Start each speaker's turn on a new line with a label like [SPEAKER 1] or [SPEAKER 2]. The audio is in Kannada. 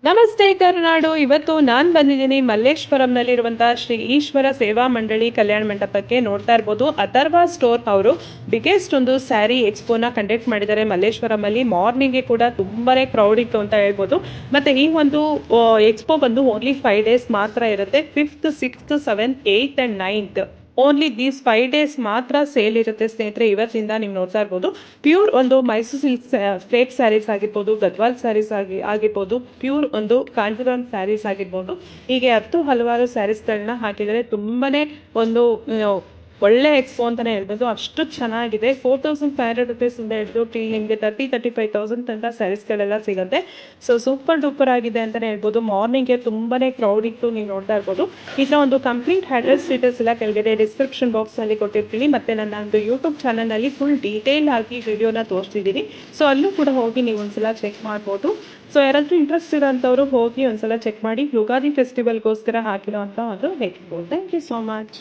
[SPEAKER 1] ನಮಸ್ತೆ ಕರುನಾಡು. ಇವತ್ತು ನಾನು ಬಂದಿದ್ದೀನಿ ಮಲ್ಲೇಶ್ವರಂನಲ್ಲಿರುವಂತಹ ಶ್ರೀ ಈಶ್ವರ ಸೇವಾ ಮಂಡಳಿ ಕಲ್ಯಾಣ ಮಂಟಪಕ್ಕೆ. ನೋಡ್ತಾ ಇರ್ಬೋದು, ಅಥರ್ವ ಸ್ಟೋರ್ ಅವರು ಬಿಗ್ಗೆಸ್ಟ್ ಒಂದು ಸ್ಯಾರಿ ಎಕ್ಸ್ಪೋನ ಕಂಡಕ್ಟ್ ಮಾಡಿದ್ದಾರೆ ಮಲ್ಲೇಶ್ವರಮಲ್ಲಿ. ಮಾರ್ನಿಂಗ್ಗೆ ಕೂಡ ತುಂಬಾನೇ ಕ್ರೌಡ್ ಇತ್ತು ಅಂತ ಹೇಳ್ಬೋದು. ಮತ್ತೆ ಈ ಒಂದು ಎಕ್ಸ್ಪೋ ಬಂದು ಓನ್ಲಿ 5 ಡೇಸ್ ಮಾತ್ರ ಇರುತ್ತೆ. 5th, 6th, 7th, 8th and 9th only these 5 days ಮಾತ್ರ ಸೇಲ್ ಇರುತ್ತೆ ಸ್ನೇಹಿತರೆ. ಇವತ್ತಿಂದ ನೀವು ನೋಡ್ತಾ ಇರ್ಬೋದು, ಪ್ಯೂರ್ ಒಂದು ಮೈಸೂರು ಸಿಲ್ಕ್ ಸ್ಟ್ರೇಟ್ ಸ್ಯಾರೀಸ್ ಆಗಿರ್ಬೋದು, ಗದ್ವಾಲ್ ಸ್ಯಾರೀಸ್ ಆಗಿರ್ಬೋದು, ಪ್ಯೂರ್ ಒಂದು ಕಾಂಜೀವರಂ ಸ್ಯಾರೀಸ್ ಆಗಿರ್ಬೋದು, ಹೀಗೆ ಹಲವಾರು ಸ್ಯಾರೀಸ್ಗಳನ್ನ ಹಾಕಿದರೆ ತುಂಬಾನೇ ಒಂದು ಒಳ್ಳೆ ಎಕ್ಸ್ಪೋ ಅಂತಾನೆ ಹೇಳ್ಬೋದು. ಅಷ್ಟು ಚೆನ್ನಾಗಿದೆ. 4500 ರುಪೀಸಿಂದ ಹಿಡಿದು ನಿಮಗೆ 35,000 ತನಕ ಸ್ಯಾರೀಸ್ಗಳೆಲ್ಲ ಸಿಗುತ್ತೆ. ಸೊ ಸೂಪರ್ ಡೂಪರ್ ಆಗಿದೆ ಅಂತಲೇ ಹೇಳ್ಬೋದು. ಮಾರ್ನಿಂಗ್ಗೆ ತುಂಬಾನೇ ಕ್ರೌಡ್ ಇತ್ತು, ನೀವು ನೋಡ್ತಾ ಇರ್ಬೋದು. ಇದರ ಒಂದು ಕಂಪ್ಲೀಟ್ ಅಡ್ರೆಸ್ ಡೀಟೇಲ್ಸ್ ಎಲ್ಲ ಕೆಳಗಡೆ ಡಿಸ್ಕ್ರಿಪ್ಷನ್ ಬಾಕ್ಸ್ನಲ್ಲಿ ಕೊಟ್ಟಿರ್ತೀನಿ. ಮತ್ತು ನನ್ನ ಒಂದು ಯೂಟ್ಯೂಬ್ ಚಾನಲ್ನಲ್ಲಿ ಫುಲ್ ಡೀಟೇಲ್ ಆಗಿ ವಿಡಿಯೋನ ತೋರಿಸ್ತಿದ್ದೀನಿ. ಸೊ ಅಲ್ಲೂ ಕೂಡ ಹೋಗಿ ನೀವು ಒಂದ್ಸಲ ಚೆಕ್ ಮಾಡ್ಬೋದು. ಸೊ ಯಾರಾದರೂ ಇಂಟ್ರೆಸ್ಟ್ ಇರೋಂಥವ್ರು ಹೋಗಿ ಒಂದ್ಸಲ ಚೆಕ್ ಮಾಡಿ. ಯುಗಾದಿ ಫೆಸ್ಟಿವಲ್ಗೋಸ್ಕರ ಹಾಕಿರೋ ಅಂತ ಒಂದು ಹೇಳ್ಬೋದು. Thank you so much.